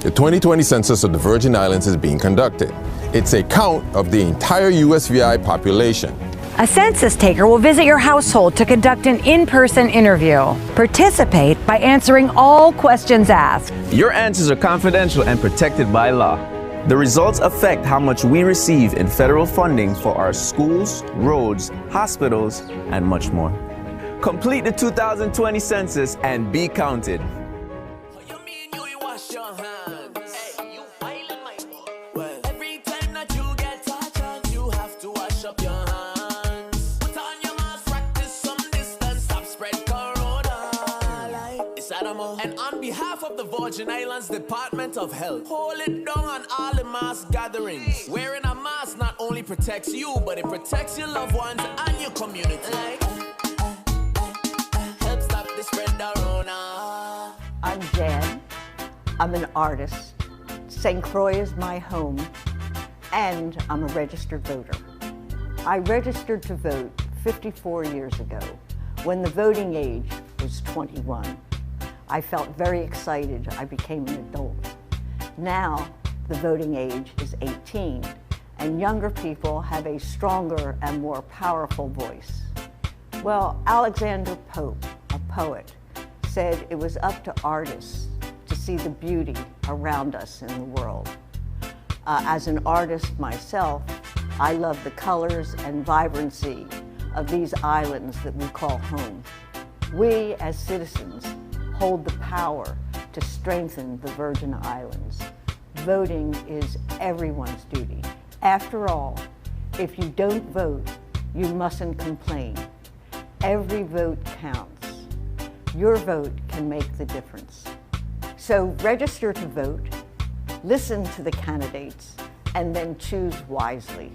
The 2020 census of the Virgin Islands is being conducted. It's a count of the entire USVI population. A census taker will visit your household to conduct an in-person interview. Participate by answering all questions asked. Your answers are confidential and protected by law. The results affect how much we receive in federal funding for our schools, roads, hospitals, and much more. Complete the 2020 census and be counted. And on behalf of the Virgin Islands Department of Health, hold it down on all the mass gatherings. Wearing a mask not only protects you, but it protects your loved ones and your community. Help stop the spread around. I'm Jan. I'm an artist. St. Croix is my home, and I'm a registered voter. I registered to vote 54 years ago, when the voting age was 21. I felt very excited. I became an adult. Now, the voting age is 18, and younger people have a stronger and more powerful voice. Well, Alexander Pope, a poet, said it was up to artists to see the beauty around us in the world. As an artist myself, I love the colors and vibrancy of these islands that we call home. We, as citizens, hold the power to strengthen the Virgin Islands. Voting is everyone's duty. After all, if you don't vote, you mustn't complain. Every vote counts. Your vote can make the difference. So register to vote, listen to the candidates, and then choose wisely.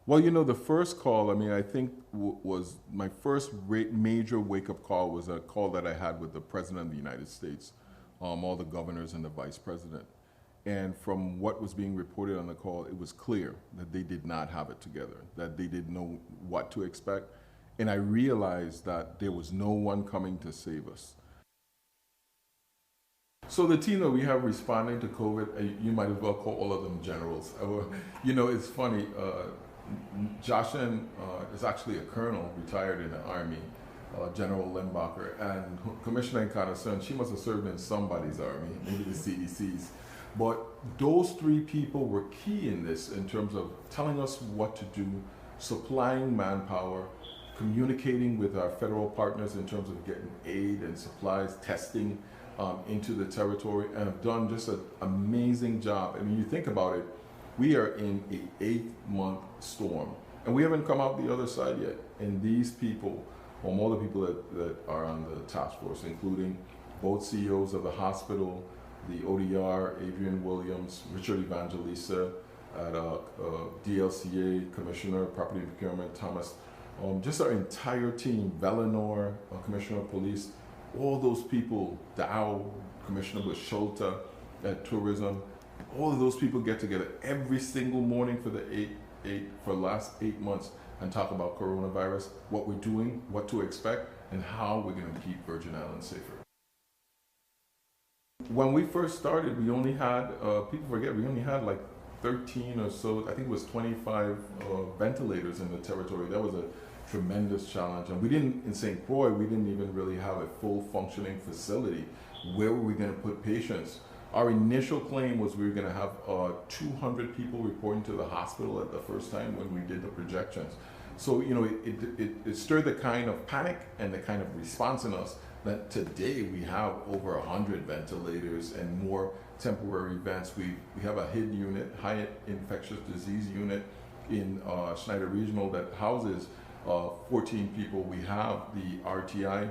Well, you know, the first call, I mean, I think was my first major wake-up call was a call that I had with the President of the United States, all the governors and the Vice President. And from what was being reported on the call, it was clear that they did not have it together, that they didn't know what to expect. And I realized that there was no one coming to save us. So the team that we have responding to COVID, you might as well call all of them generals. You know, it's funny. Joshin is actually a colonel, retired in the Army, General Limbacher, and Commissioner Encarnacion, she must have served in somebody's army, maybe the CDC's. But those three people were key in this in terms of telling us what to do, supplying manpower, communicating with our federal partners in terms of getting aid and supplies, testing into the territory, and have done just an amazing job. I mean, you think about it, we are in an 8-month storm, and we haven't come out the other side yet. And these people, all the people that are on the task force, including both CEOs of the hospital, the ODR, Adrian Williams, Richard Evangelista, at DLCA, Commissioner, Property and Procurement, Thomas, just our entire team, Velinor, Commissioner of Police, all those people, Dow, Commissioner Bush-Schulta at Tourism, all of those people get together every single morning for the last 8 months and talk about coronavirus, what we're doing, what to expect, and how we're going to keep Virgin Islands safer. When we first started, we only had, people forget, we only had like 13 or so, I think it was 25 ventilators in the territory. That was a tremendous challenge. And we didn't, in St. Croix, we didn't even really have a full functioning facility. Where were we going to put patients? Our initial claim was we were going to have 200 people reporting to the hospital at the first time when we did the projections. So, you know, it stirred the kind of panic and the kind of response in us that today we have over 100 ventilators and more temporary vents. We have a HID unit, high infectious disease unit in Schneider Regional that houses 14 people. We have the RTI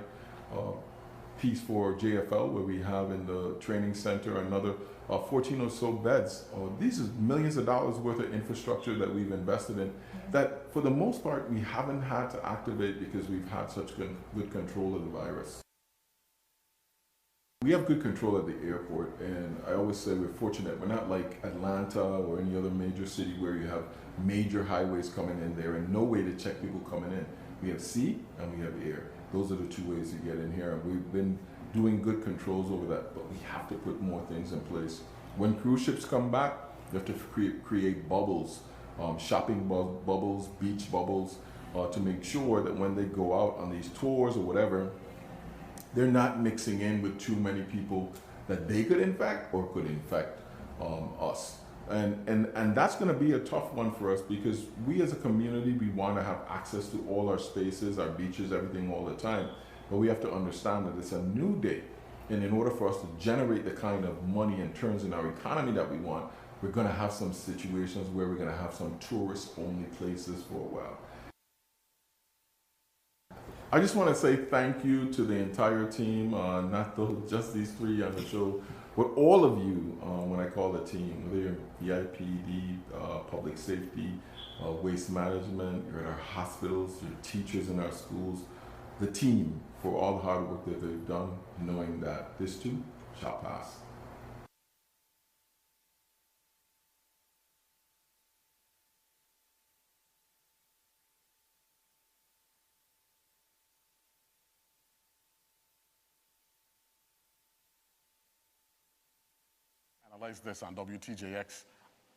piece for JFL, where we have in the training center another 14 or so beds. These are millions of dollars worth of infrastructure that we've invested in that for the most part we haven't had to activate because we've had such good control of the virus. We have good control at the airport, and I always say we're fortunate. We're not like Atlanta or any other major city where you have major highways coming in there and no way to check people coming in. We have sea and we have air. Those are the two ways to get in here. And we've been doing good controls over that, but we have to put more things in place. When cruise ships come back, you have to create bubbles, shopping bubbles, beach bubbles, to make sure that when they go out on these tours or whatever, they're not mixing in with too many people that they could infect or could infect us. And that's going to be a tough one for us because we as a community, we want to have access to all our spaces, our beaches, everything all the time. But we have to understand that it's a new day. And in order for us to generate the kind of money and turns in our economy that we want, we're going to have some situations where we're going to have some tourist-only places for a while. I just want to say thank you to the entire team, not just these three on the show, but all of you, when I call the team, whether you're EIPD, public safety, waste management, you're in our hospitals, your teachers in our schools, the team for all the hard work that they've done, knowing that this too shall pass. Analyze this on WTJX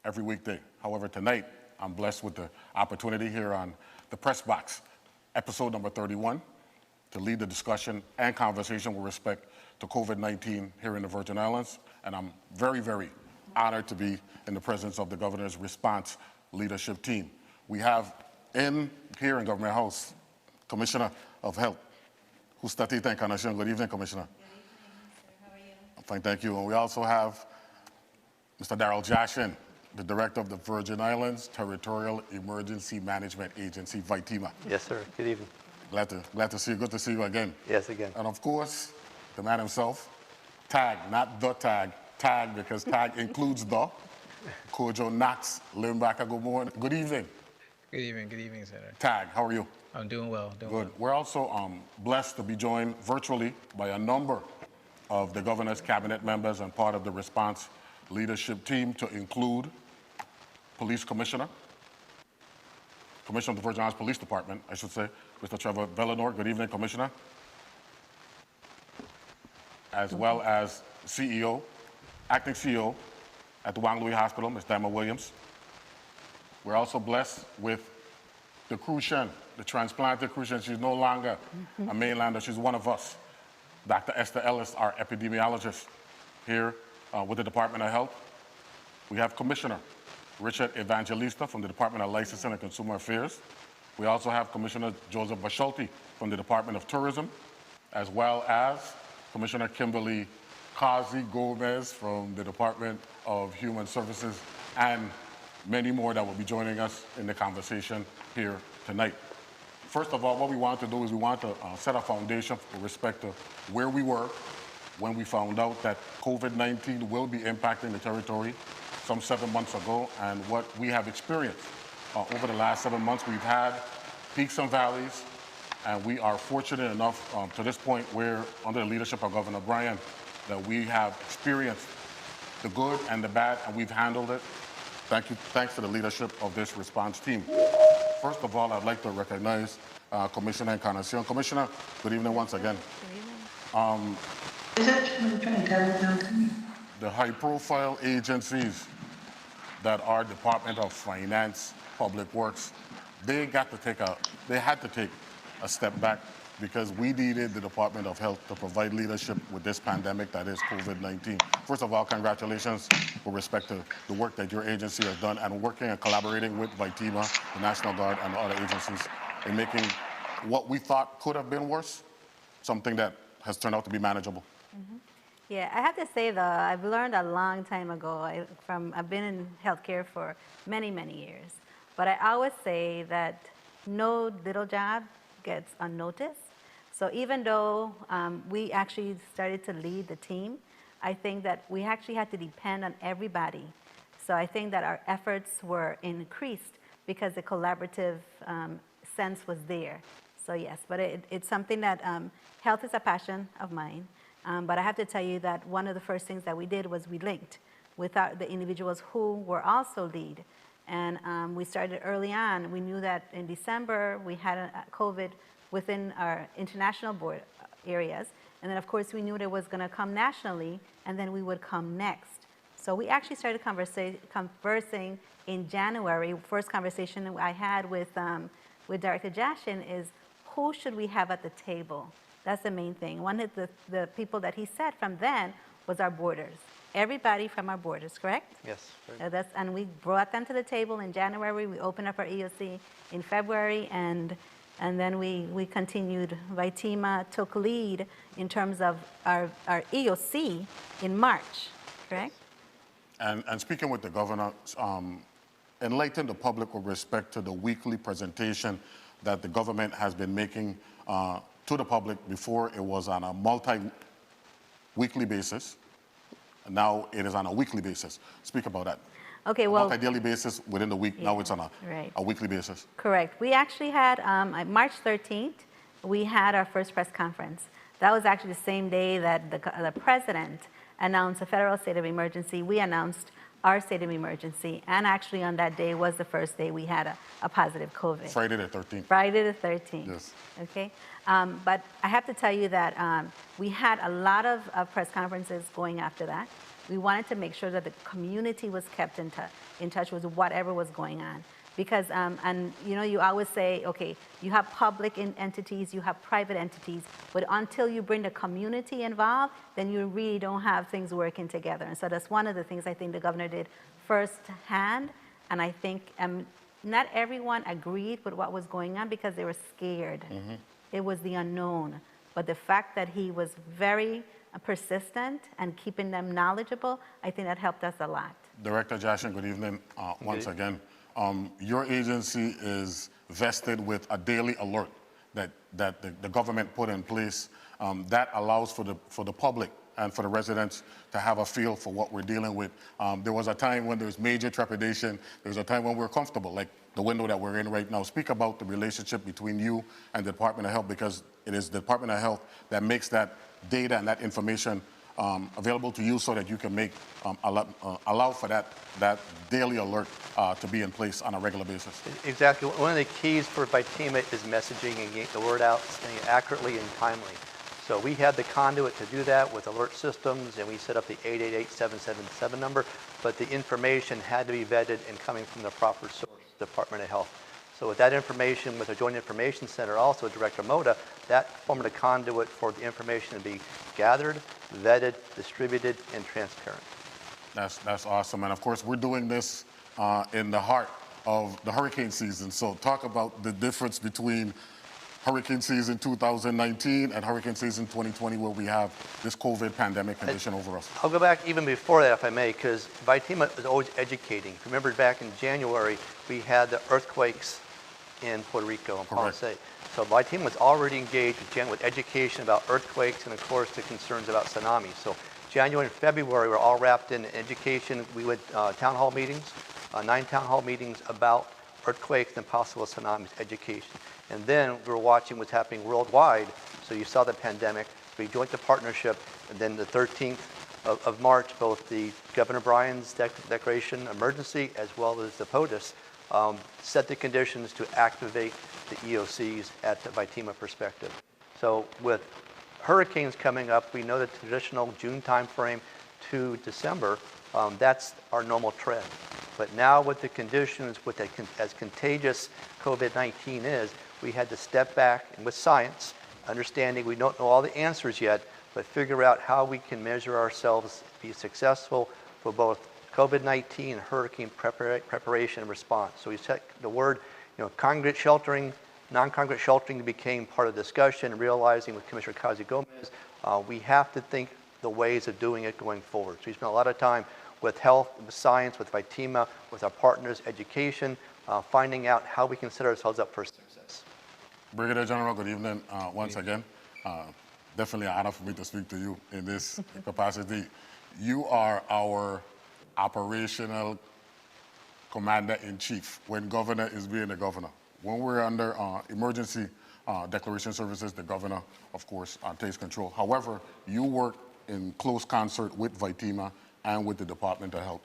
every weekday. However, tonight, I'm blessed with the opportunity here on the Press Box, episode number 31, to lead the discussion and conversation with respect to COVID-19 here in the Virgin Islands. And I'm very, very honored to be in the presence of the Governor's Response Leadership Team. We have here in Government House, Commissioner of Health, Hustatita Encarnacion. Good evening, Commissioner. Good evening, sir. How are you? I'm fine, thank you. And we also have Mr. Darrell Jashin, the Director of the Virgin Islands Territorial Emergency Management Agency, VITEMA. Yes, sir. Good evening. Glad to see you. Good to see you again. Yes, again. And of course, the man himself, Tag, not the Tag, Tag because Tag includes the Kojo Knox Limbaka. Good morning. Good evening. Good evening, Senator. Tag, how are you? I'm doing well. Good. We're also blessed to be joined virtually by a number of the Governor's Cabinet members and part of the Response Leadership Team, to include Police Commissioner of the Virgin Islands Police Department, I should say, Mr. Trevor Vellenor. Good evening, Commissioner. As well as Acting CEO at the Wang Louis Hospital, Ms. Dama Williams. We're also blessed with the Crucian, the transplanted Crucian. She's no longer a mainlander, she's one of us. Dr. Esther Ellis, our epidemiologist here with the Department of Health. We have Commissioner Richard Evangelista from the Department of Licensing and Consumer Affairs. We also have Commissioner Joseph Bashalti from the Department of Tourism, as well as Commissioner Kimberly Kazi Gomez from the Department of Human Services, and many more that will be joining us in the conversation here tonight. First of all, what we want to do is we want to set a foundation with respect to where we were when we found out that COVID-19 will be impacting the territory some 7 months ago, and what we have experienced. Over the last 7 months, we've had peaks and valleys, and we are fortunate enough to this point where, under the leadership of Governor Bryan, that we have experienced the good and the bad, and we've handled it. Thanks to the leadership of this response team. First of all, I'd like to recognize Commissioner Encarnacion. Commissioner, good evening once again. Good evening. The high-profile agencies that are Department of Finance, Public Works, they had to take a step back because we needed the Department of Health to provide leadership with this pandemic that is COVID-19. First of all, congratulations with respect to the work that your agency has done and working and collaborating with VITEMA, the National Guard, and other agencies in making what we thought could have been worse, something that has turned out to be manageable. Mm-hmm. Yeah, I have to say though, I've learned a long time ago. I've been in healthcare for many, many years, but I always say that no little job gets unnoticed. So even though we actually started to lead the team, I think that we actually had to depend on everybody. So I think that our efforts were increased because the collaborative sense was there. So yes, but it's something that health is a passion of mine. But I have to tell you that one of the first things that we did was we linked with the individuals who were also lead. And we started early on. We knew that in December we had a COVID within our international board areas. And then of course we knew it was gonna come nationally, and then we would come next. So we actually started conversing in January. First conversation I had with Director Jashin is, who should we have at the table? That's the main thing. One of the people that he said from then was our boarders. Everybody from our boarders, correct? Yes. And we brought them to the table in January. We opened up our EOC in February, and then we continued. Vitima took lead in terms of our EOC in March, correct? And speaking with the governor, enlighten the public with respect to the weekly presentation that the government has been making to the public. Before, it was on a multi-weekly basis. Now it is on a weekly basis. Speak about that. Okay, well, multi-daily basis within the week. Now it's on a weekly basis. Correct. We actually had, March 13th, we had our first press conference. That was actually the same day that the president announced a federal state of emergency. We announced our state of emergency, and actually on that day was the first day we had a positive COVID. Friday the 13th. Friday the 13th. Yes. Okay. But I have to tell you that we had a lot of press conferences going after that. We wanted to make sure that the community was kept in touch with whatever was going on. Because, and you know, you always say, okay, you have public entities, you have private entities, but until you bring the community involved, then you really don't have things working together. And so that's one of the things I think the governor did firsthand. And I think not everyone agreed with what was going on because they were scared. Mm-hmm. It was the unknown. But the fact that he was very persistent and keeping them knowledgeable, I think that helped us a lot. Director Jashin, good evening once again. Your agency is vested with a daily alert that the government put in place that allows for the public and for the residents to have a feel for what we're dealing with. There was a time when there was major trepidation. There was a time when we were comfortable, like the window that we're in right now. Speak about the relationship between you and the Department of Health, because it is the Department of Health that makes that data and that information available to you so that you can make allow for that daily alert to be in place on a regular basis. Exactly. One of the keys for Vitima is messaging and getting the word out accurately and timely. So we had the conduit to do that with alert systems, and we set up the 888-777 number, but the information had to be vetted and coming from the proper source, Department of Health. So with that information, with the Joint Information Center, also Director Moda, that formed a conduit for the information to be gathered, vetted, distributed, and transparent. That's awesome. And of course, we're doing this in the heart of the hurricane season. So talk about the difference between hurricane season 2019 and hurricane season 2020, where we have this COVID pandemic condition over us. I'll go back even before that, if I may, because Vitima is always educating. Remember back in January, we had the earthquakes in Puerto Rico and Ponce. So Vitima was already engaged with education about earthquakes and, of course, the concerns about tsunamis. So January and February were all wrapped in education. We went town hall meetings, 9 town hall meetings about earthquakes and possible tsunamis, education. And then we were watching what's happening worldwide. So you saw the pandemic. We joined the partnership. And then the 13th of March, both the Governor Bryan's declaration of emergency as well as the POTUS set the conditions to activate the EOCs at the Vitima perspective. So with hurricanes coming up, we know the traditional June timeframe to December, that's our normal trend. But now with the conditions, as contagious COVID-19 is, we had to step back and with science, understanding we don't know all the answers yet, but figure out how we can measure ourselves, be successful for both COVID-19 and hurricane preparation and response. So we set the word, congregate sheltering, non-congregate sheltering became part of the discussion, realizing with Commissioner Kazi Gomez, we have to think the ways of doing it going forward. So we spent a lot of time with health, with science, with Vitima, with our partners, education, finding out how we can set ourselves up for success. Brigadier General, good evening once again. Definitely an honor for me to speak to you in this capacity. You are our operational commander-in-chief when governor is being the governor. When we're under emergency declaration services, the governor, of course, takes control. However, you work in close concert with VITEMA and with the Department of Health.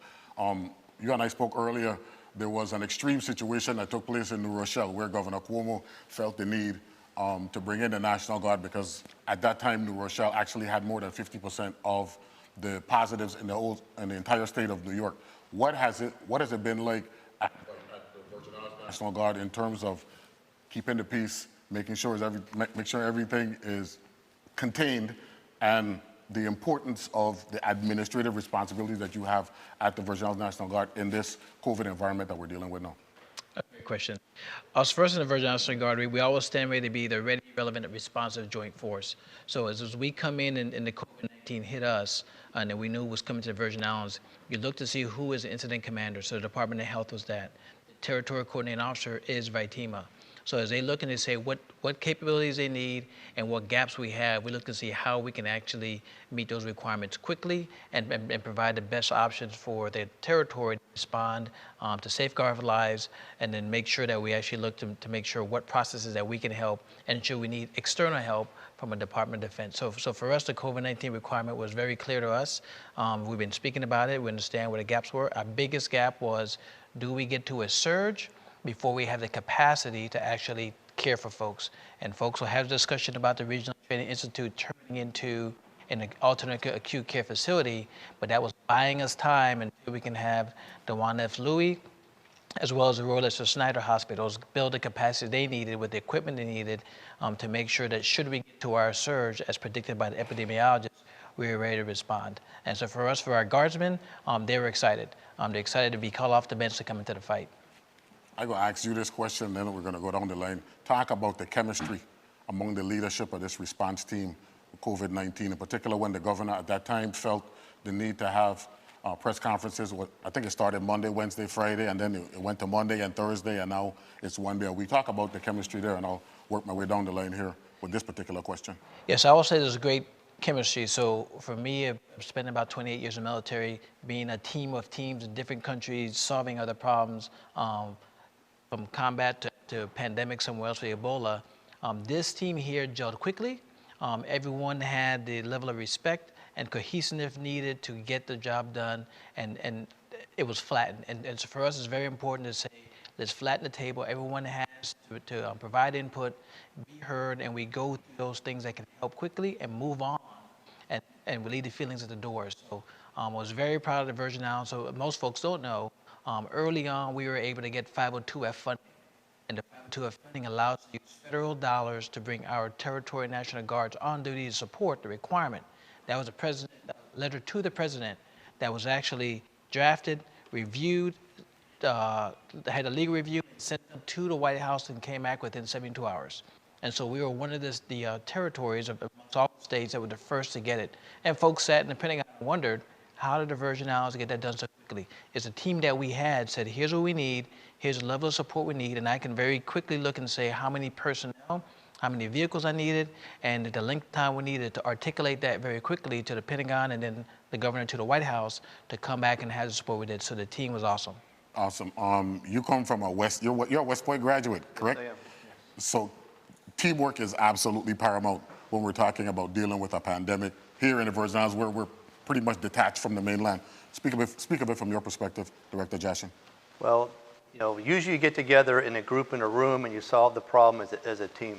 You and I spoke earlier. There was an extreme situation that took place in New Rochelle where Governor Cuomo felt the need to bring in the National Guard because at that time, New Rochelle actually had more than 50% of the positives in the entire state of New York. What has it been like at the Virgin Islands National Guard in terms of keeping the peace, making sure everything is contained, and the importance of the administrative responsibilities that you have at the Virgin Islands National Guard in this COVID environment that we're dealing with now? Great question. Us first in the Virgin Islands National Guard, we always stand ready to be the ready, relevant, and responsive joint force. So as we come in and the COVID-19 hit us, and we knew it was coming to the Virgin Islands, you look to see who is the incident commander. So the Department of Health was that. The Territorial Coordinating Officer is VITEMA. So as they look and they say what capabilities they need and what gaps we have, we look to see how we can actually meet those requirements quickly and provide the best options for their territory to respond, to safeguard lives, and then make sure that we actually look to make sure what processes that we can help and ensure we need external help from a Department of Defense. So for us, the COVID-19 requirement was very clear to us. We've been speaking about it. We understand where the gaps were. Our biggest gap was, do we get to a surge before we have the capacity to actually care for folks? And folks will have a discussion about the Regional Training Institute turning into an alternate acute care facility, but that was buying us time until we can have the Juan F. Louis, as well as the Royal Leicester Snyder hospitals, build the capacity they needed with the equipment they needed to make sure that should we get to our surge, as predicted by the epidemiologists, we were ready to respond. And so for us, for our guardsmen, they were excited. They're excited to be called off the bench to come into the fight. I'm going to ask you this question, then we're going to go down the line. Talk about the chemistry among the leadership of this response team, COVID-19, in particular when the governor at that time felt the need to have press conferences. I think it started Monday, Wednesday, Friday, and then it went to Monday and Thursday, and now it's one day. We talk about the chemistry there, and I'll work my way down the line here with this particular question. Yes, I will say there's a great chemistry. So for me, I've spent about 28 years in the military, being a team of teams in different countries, solving other problems, from combat to pandemic somewhere else for Ebola. This team here gelled quickly. Everyone had the level of respect and cohesiveness needed to get the job done, and it was flattened. And so for us, it's very important to say, let's flatten the table. Everyone has to provide input, be heard, and we go through those things that can help quickly and move on and relieve the feelings at the door. So I was very proud of the Virgin Islands. So most folks don't know, early on, we were able to get 502F funding. And the 502F funding allows us to use federal dollars to bring our Territorial National Guards on duty to support the requirement. That was a letter to the president that was actually drafted, reviewed, had a legal review, sent to the White House, and came back within 72 hours. And so we were one of the territories of all states that were the first to get it. And folks sat in the Pentagon and wondered, how did the Virgin Islands get that done so quickly? It's a team that we had said, here's what we need, here's the level of support we need, and I can very quickly look and say how many personnel, how many vehicles I needed, and the length of time we needed to articulate that very quickly to the Pentagon and then the governor to the White House to come back and have the support we did. So the team was awesome. Awesome. You come from you're a West Point graduate, correct? Yes, I am. Yes. So teamwork is absolutely paramount when we're talking about dealing with a pandemic. Here in the Virgin Islands, we're pretty much detached from the mainland. Speak of it from your perspective, Director Jashin. Well, usually you get together in a group in a room and you solve the problem as a team.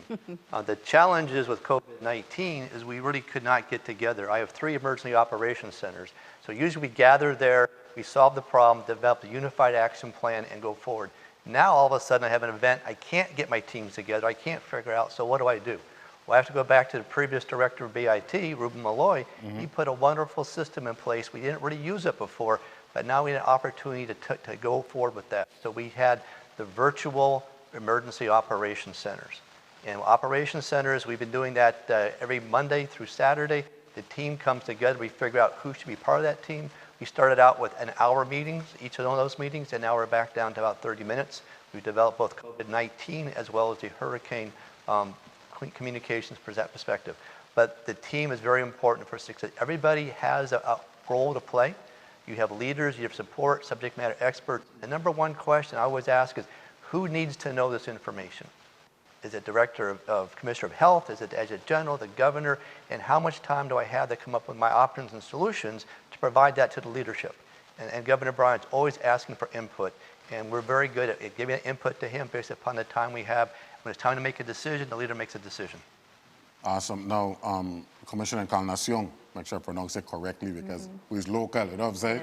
The challenges with COVID-19 is we really could not get together. I have 3 emergency operations centers. So usually we gather there, we solve the problem, develop a unified action plan, and go forward. Now all of a sudden I have an event, I can't get my teams together, I can't figure out, so what do? Well, I have to go back to the previous director of BIT, Ruben Malloy. He put a wonderful system in place. We didn't really use it before, but now we had an opportunity to go forward with that. So we had the virtual emergency operations centers. And operations centers, we've been doing that every Monday through Saturday. The team comes together, we figure out who should be part of that team. We started out with an hour meetings, each of those meetings, and now we're back down to about 30 minutes. We've developed both COVID-19 as well as the hurricane communications perspective. But the team is very important for success. Everybody has a role to play. You have leaders, you have support, subject matter experts. The number one question I always ask is, who needs to know this information? Is it Director of Commissioner of Health? Is it the Adjutant General, the Governor? And how much time do I have to come up with my options and solutions to provide that to the leadership? And Governor Bryant's always asking for input. And we're very good at giving input to him based upon the time we have. When it's time to make a decision, the leader makes a decision. Awesome. Now, Commissioner Encarnacion, make sure I pronounce it correctly because we're local, you know what I'm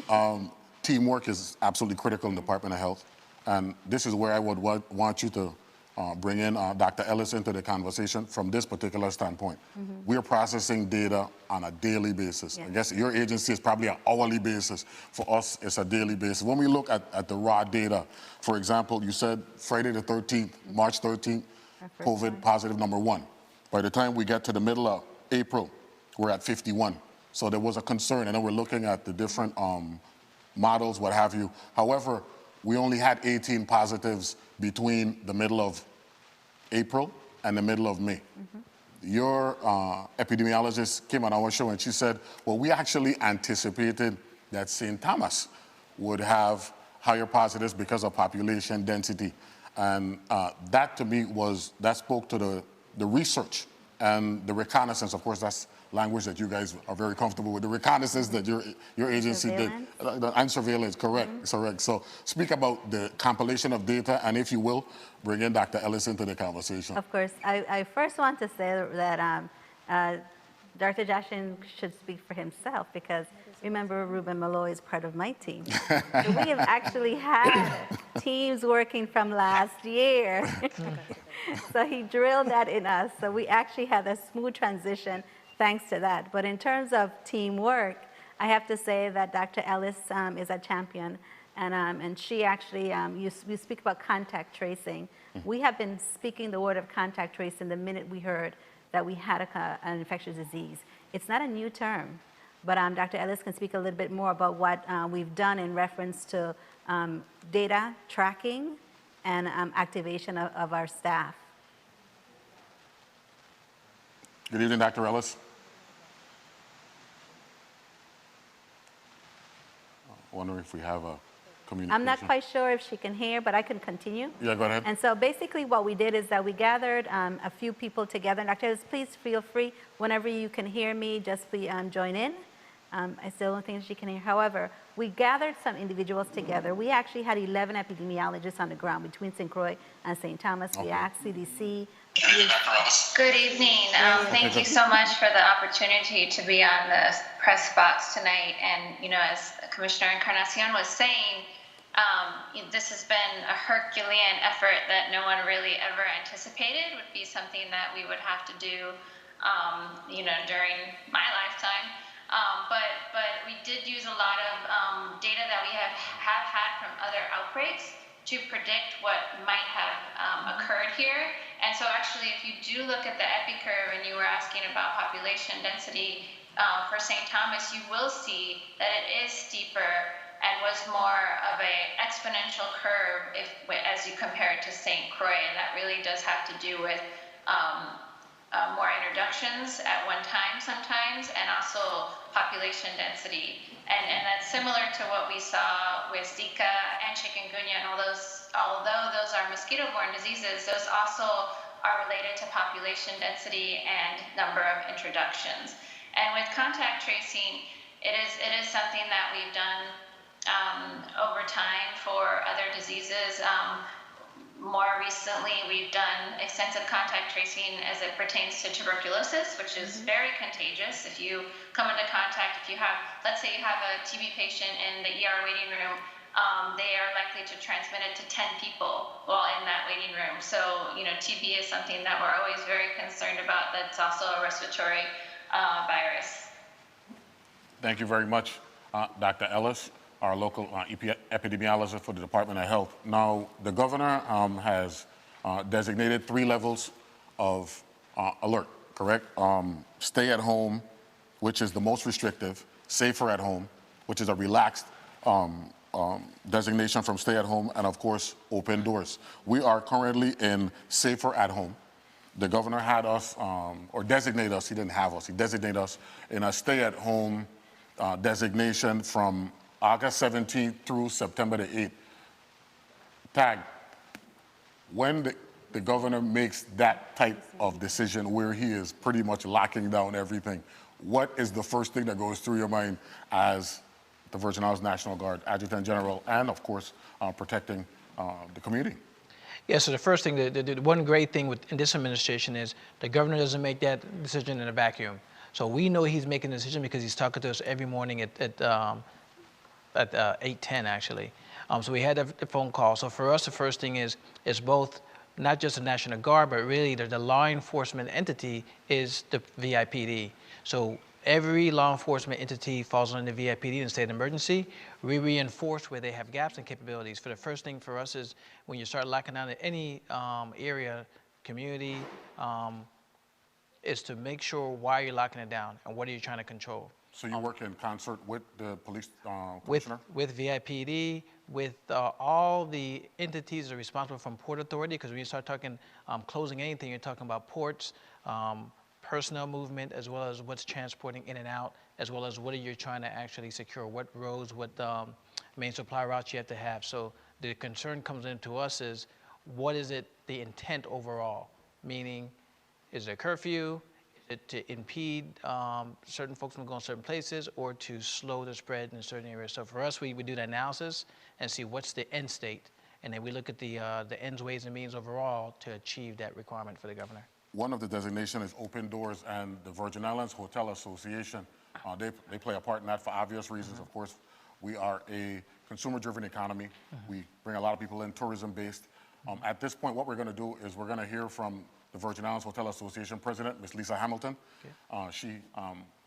saying? Teamwork is absolutely critical in the Department of Health. And this is where I would want you to bring in Dr. Ellis into the conversation from this particular standpoint. We're processing data on a daily basis. I guess your agency is probably an hourly basis. For us, it's a daily basis. When we look at the raw data, for example, you said Friday the 13th, March 13th, COVID positive number 1. By the time we get to the middle of April, we're at 51. So there was a concern. I know we're looking at the different models, what have you. However, we only had 18 positives between the middle of April and the middle of May. Your epidemiologist came on our show and she said, well, we actually anticipated that St. Thomas would have higher positives because of population density. And that to me that spoke to the research and the reconnaissance. Of course, that's language that you guys are very comfortable with. The reconnaissance that your agency did. And surveillance, correct, correct. So speak about the compilation of data, and if you will, bring in Dr. Ellis into the conversation. Of course. I first want to say that Dr. Joshin should speak for himself, because remember, Ruben Malloy is part of my team. So we have actually had teams working from last year. So he drilled that in us. So we actually had a smooth transition thanks to that. But in terms of teamwork, I have to say that Dr. Ellis is a champion. And she actually, you speak about contact tracing. We have been speaking the word of contact tracing the minute we heard that we had an infectious disease. It's not a new term, but Dr. Ellis can speak a little bit more about what we've done in reference to data tracking and activation of our staff. Good evening, Dr. Ellis. I wonder if we have a communication. I'm not quite sure if she can hear, but I can continue. Yeah, go ahead. And so basically what we did is that we gathered a few people together. And Dr. Ellis, please feel free, whenever you can hear me, just please join in. I still don't think she can hear. However, we gathered some individuals together. We actually had 11 epidemiologists on the ground between St. Croix and St. Thomas. We asked CDC. Good evening. Thank you so much for the opportunity to be on the press box tonight. And, you know, as Commissioner Encarnacion was saying, this has been a Herculean effort that no one really ever anticipated would be something that we would have to do, you know, during my lifetime. But we did use a lot of data that we have had from other outbreaks to predict what might have occurred here. And so actually, if you do look at the epi curve, and you were asking about population density for St. Thomas, you will see that it is steeper and was more of a exponential curve as you compare it to St. Croix. And that really does have to do with more introductions at one time sometimes, and also population density. And that's similar to what we saw with Zika and chikungunya, and although those are mosquito-borne diseases, those also are related to population density and number of introductions. And with contact tracing, it is something that we've done over time for other diseases. More recently, we've done extensive contact tracing as it pertains to tuberculosis, which is very contagious. If you come into contact, let's say you have a TB patient in the ER waiting room, they are likely to transmit it to 10 people while in that waiting room. So, you know, TB is something that we're always very concerned about. That's also a respiratory virus. Thank you very much, Dr. Ellis, our local epidemiologist for the Department of Health. Now, the governor has designated 3 levels of alert, correct? Stay at home, which is the most restrictive, safer at home, which is a relaxed designation from stay at home, and of course, open doors. We are currently in safer at home. the governor had us, or designated us, he didn't have us, he designated us in a stay-at-home designation from August 17th through September the 8th. Tag, when the governor makes that type of decision where he is pretty much locking down everything, what is the first thing that goes through your mind as the Virgin Islands National Guard Adjutant General and, of course, protecting the community? Yeah, so the first thing, the one great thing in this administration is the governor doesn't make that decision in a vacuum. So we know he's making the decision because he's talking to us every morning at 8:10 actually. So we had the phone call. So for us, the first thing is both not just the National Guard, but really the law enforcement entity is the VIPD. So every law enforcement entity falls under the VIPD in state of emergency. We reinforce where they have gaps and capabilities. For the first thing for us is when you start locking down in any area, community, is to make sure why you're locking it down and what are you trying to control. So you work in concert with the police commissioner? With VIPD, with all the entities that are responsible from Port Authority, because when you start talking closing anything, you're talking about ports, personnel movement, as well as what's transporting in and out, as well as what are you trying to actually secure, what roads, what main supply routes you have to have. So the concern comes into us is what is it, the intent overall, meaning is there a curfew? To impede certain folks from going certain places or to slow the spread in certain areas. So for us, we do the analysis and see what's the end state. And then we look at the ends, ways, and means overall to achieve that requirement for the governor. One of the designations is Open Doors and the Virgin Islands Hotel Association. They play a part in that for obvious reasons. Of course, we are a consumer-driven economy. We bring a lot of people in, tourism-based. At this point, what we're going to do is we're going to hear from the Virgin Islands Hotel Association President, Ms. Lisa Hamilton. Okay. She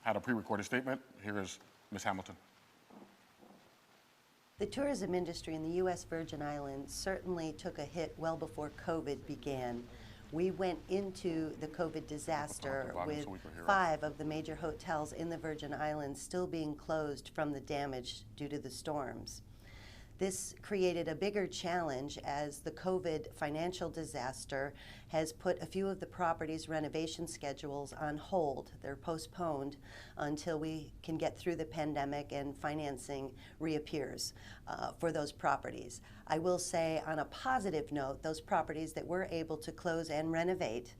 had a pre-recorded statement. Here is Ms. Hamilton. The tourism industry in the U.S. Virgin Islands certainly took a hit well before COVID began. We went into the COVID disaster with 5 of the major hotels in the Virgin Islands still being closed from the damage due to the storms. This created a bigger challenge as the COVID financial disaster has put a few of the properties' renovation schedules on hold. They're postponed until we can get through the pandemic and financing reappears for those properties. I will say on a positive note, those properties that were able to close and renovate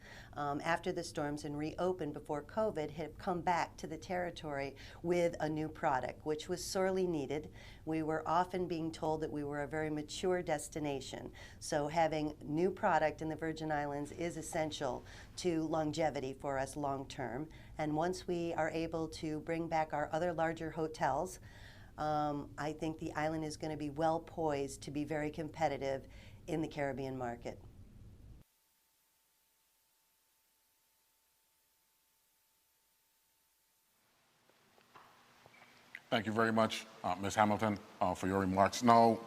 after the storms and reopen before COVID have come back to the territory with a new product, which was sorely needed. We were often being told that we were a very mature destination. So having new product in the Virgin Islands is essential to longevity for us long term. And once we are able to bring back our other larger hotels, I think the island is going to be well poised to be very competitive in the Caribbean market. Thank you very much, Ms. Hamilton, for your remarks. Now,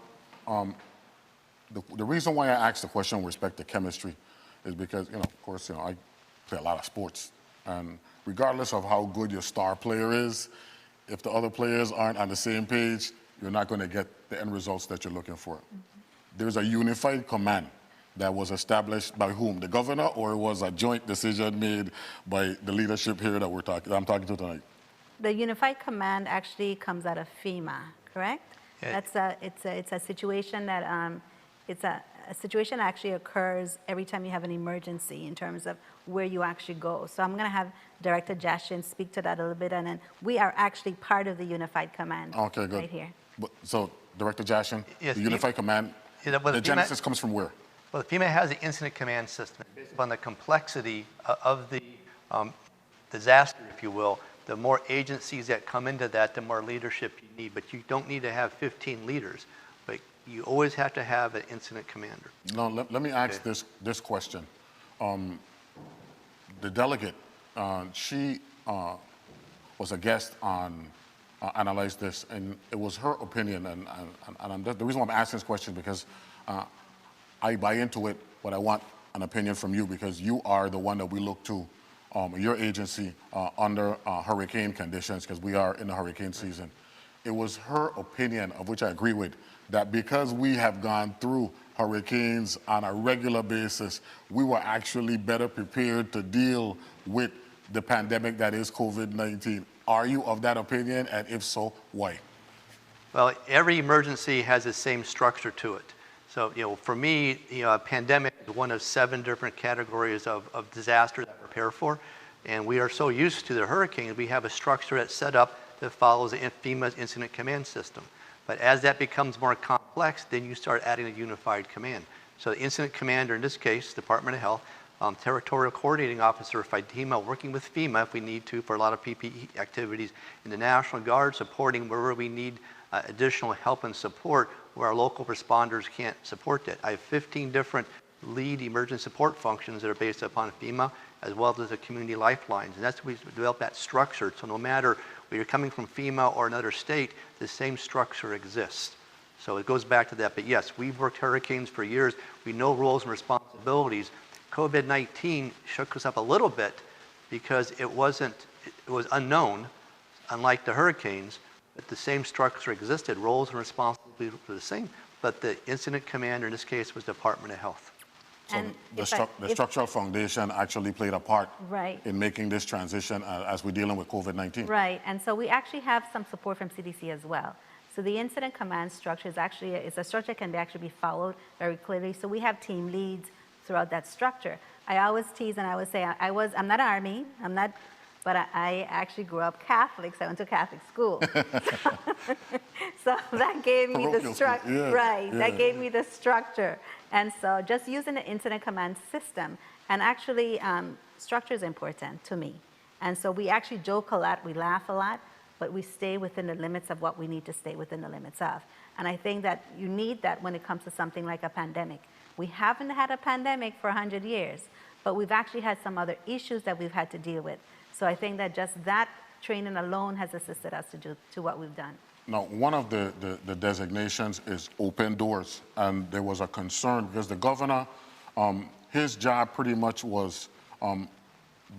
the reason why I asked the question with respect to chemistry is because, of course, I play a lot of sports, and regardless of how good your star player is, if the other players aren't on the same page, you're not going to get the end results that you're looking for. There's a unified command that was established by whom? The governor, or it was a joint decision made by the leadership here that I'm talking to tonight? The Unified Command actually comes out of FEMA, correct? Yeah. It's a situation that it's a situation that actually occurs every time you have an emergency in terms of where you actually go. So I'm going to have Director Jashin speak to that a little bit, and then we are actually part of the Unified Command. Okay, good. Right here. So, Director Jashin, yes, the Unified Command, the genesis comes from where? Well, FEMA has an incident command system. Based upon the complexity of the disaster, if you will, the more agencies that come into that, the more leadership you need. But you don't need to have 15 leaders, but you always have to have an incident commander. No, let me ask this question. The delegate, she was a guest on Analyze This, and it was her opinion, and the reason why I'm asking this question is because I buy into it, but I want an opinion from you because you are the one that we look to, your agency, under hurricane conditions, because we are in the hurricane season. it was her opinion, of which I agree with, that because we have gone through hurricanes on a regular basis, we were actually better prepared to deal with the pandemic that is COVID-19. Are you of that opinion? And if so, why? Well, every emergency has the same structure to it. So, for me, a pandemic is one of 7 different categories of disaster to prepare for. And we are so used to the hurricanes, we have a structure that's set up that follows the FEMA's incident command system. But as that becomes more complex, then you start adding a unified command. So the incident commander, in this case, Department of Health, territorial coordinating officer, FIDEMA, working with FEMA if we need to for a lot of PPE activities, and the National Guard supporting wherever we need additional help and support where our local responders can't support that. I have 15 different lead emergency support functions that are based upon FEMA, as well as the community lifelines. And that's we've developed that structure. So no matter whether you're coming from FEMA or another state, the same structure exists. So it goes back to that. But yes, we've worked hurricanes for years. We know roles and responsibilities. COVID-19 shook us up a little bit because it was unknown, unlike the hurricanes, but the same structure existed. Roles and responsibilities were the same, but the incident commander in this case was Department of Health. So the structural foundation actually played a part in making this transition as we're dealing with COVID-19. Right, and so we actually have some support from CDC as well. So the incident command structure is actually a structure that can actually be followed very clearly. So we have team leads throughout that structure. I always tease and I always say I'm not Army, but I actually grew up Catholic, so I went to Catholic school. So that gave me the structure, that gave me the structure. And so just using the incident command system, and actually structure is important to me. And so we actually joke a lot, we laugh a lot, but we stay within the limits of what we need to stay within the limits of. And I think that you need that when it comes to something like a pandemic. We haven't had a pandemic for 100 years, but we've actually had some other issues that we've had to deal with. So I think that just that training alone has assisted us to what we've done. Now, one of the designations is open doors, and there was a concern because the governor, his job pretty much was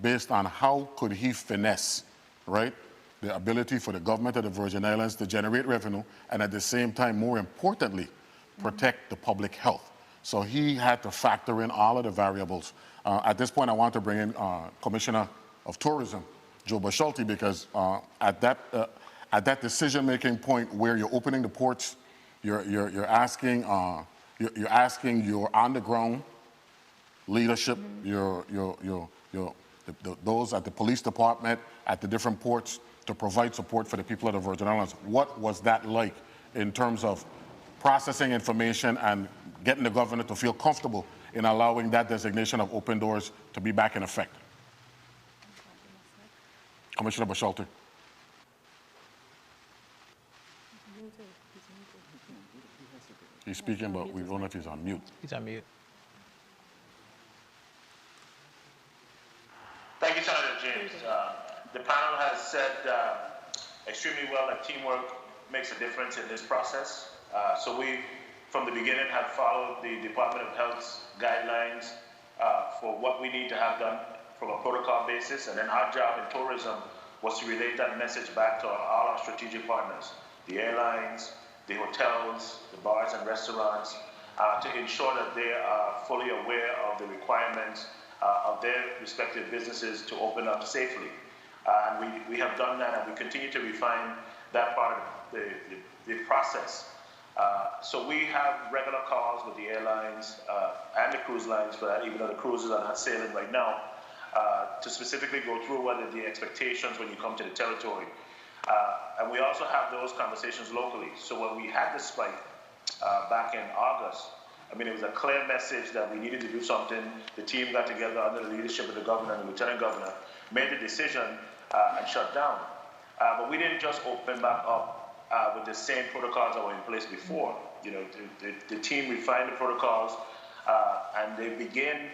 based on how could he finesse, right, the ability for the government of the Virgin Islands to generate revenue and at the same time, more importantly, protect the public health. So he had to factor in all of the variables. At this point, I want to bring in Commissioner of Tourism, Joe Bashalti, because at that decision-making point where you're opening the ports, you're asking your on-the-ground leadership, those at the police department, at the different ports, to provide support for the people of the Virgin Islands. What was that like in terms of processing information and getting the governor to feel comfortable in allowing that designation of open doors to be back in effect? Commissioner Bashalti. He's speaking, but we don't know if he's on mute. He's on mute. Thank you, Senator James. The panel has said extremely well that teamwork makes a difference in this process. So we, from the beginning, have followed the Department of Health's guidelines for what we need to have done from a protocol basis, and then our job in tourism was to relate that message back to all our strategic partners, the airlines, the hotels, the bars and restaurants, to ensure that they are fully aware of the requirements of their respective businesses to open up safely. And we have done that, and we continue to refine that part of the process. So we have regular calls with the airlines and the cruise lines for that, even though the cruises are not sailing right now, to specifically go through what are the expectations when you come to the territory. And we also have those conversations locally. So when we had the spike back in August, I mean, it was a clear message that we needed to do something. The team got together under the leadership of the governor and the lieutenant governor, made the decision and shut down. But we didn't just open back up with the same protocols that were in place before. You know, the team refined the protocols and they begin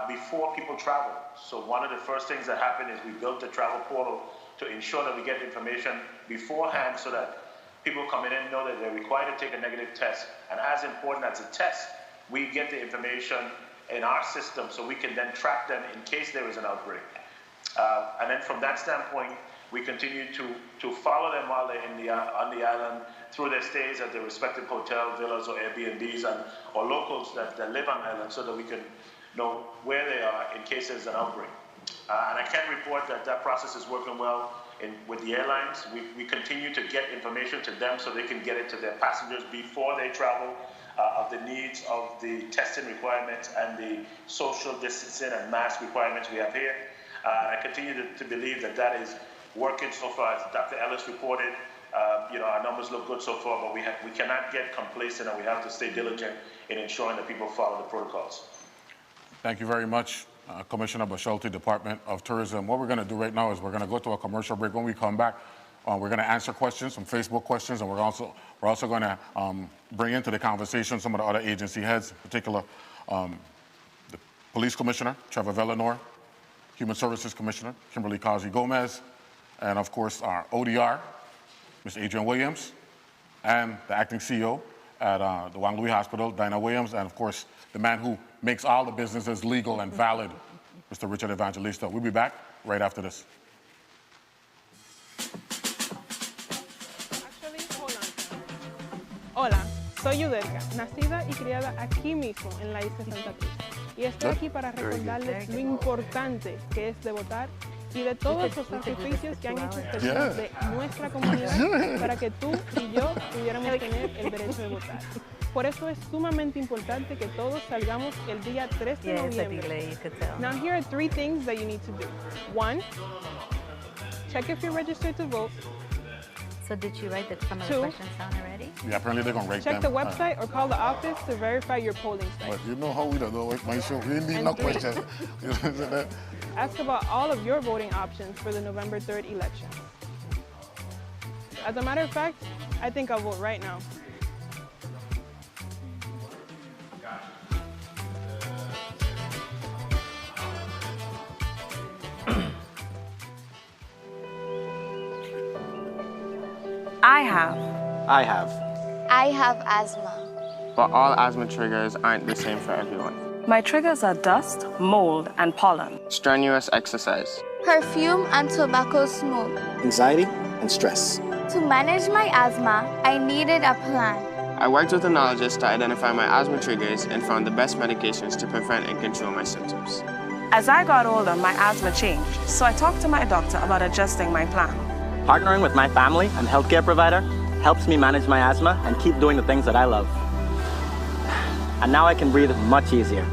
before people travel. So one of the first things that happened is we built the travel portal to ensure that we get information beforehand so that people coming in know that they're required to take a negative test. And as important as a test, we get the information in our system so we can then track them in case there is an outbreak. And then from that standpoint, We continue to follow them while they're on the island through their stays at their respective hotel, villas, or Airbnbs, or locals that live on island, so that we can know where they are in case there's an outbreak. And I can report that process is working well with the airlines. We continue to get information to them so they can get it to their passengers before they travel, of the needs of the testing requirements and the social distancing and mask requirements we have here. I continue to believe that is working so far. As Dr. Ellis reported, our numbers look good so far, but we cannot get complacent, and we have to stay diligent in ensuring that people follow the protocols. Thank you very much, Commissioner Bashalti, Department of Tourism. What we're going to do right now is we're going to go to a commercial break. When we come back, we're going to answer questions, some Facebook questions, and we're also going to bring into the conversation some of the other agency heads, in particular the Police Commissioner, Trevor Villanor, Human Services Commissioner, Kimberly Kazi Gomez, and of course our ODR, Ms. Adrienne Williams, and the acting CEO at the Wang Louis Hospital, Dinah Williams, and of course the man who makes all the businesses legal and valid, Mr. Richard Evangelista. We'll be back right after this. Hola, soy Yudelka, nacida y criada aquí mismo en la isla Santa Cruz. Y estoy aquí para recordarles lo importante que es de votar y de todos los sacrificios que han hecho personas de nuestra comunidad para que tú y yo pudiéramos tener el derecho de votar. Por eso es sumamente importante que todos salgamos el día 3 de noviembre. Now here are 3 things that you need to do. 1, check if you're registered to vote. So did you write some of the questions down already? Yeah, apparently they're going to rate them. Check the website or call the office to verify your polling site. But you know how we don't know my show. We need no questions. Ask about all of your voting options for the November 3rd election. As a matter of fact, I think I'll vote right now. I have asthma. But all asthma triggers aren't the same for everyone. My triggers are dust, mold, and pollen. Strenuous exercise. Perfume and tobacco smoke. Anxiety and stress. To manage my asthma, I needed a plan. I worked with a neurologist to identify my asthma triggers and found the best medications to prevent and control my symptoms. As I got older, my asthma changed, so I talked to my doctor about adjusting my plan. Partnering with my family and healthcare provider helps me manage my asthma and keep doing the things that I love. And now I can breathe much easier.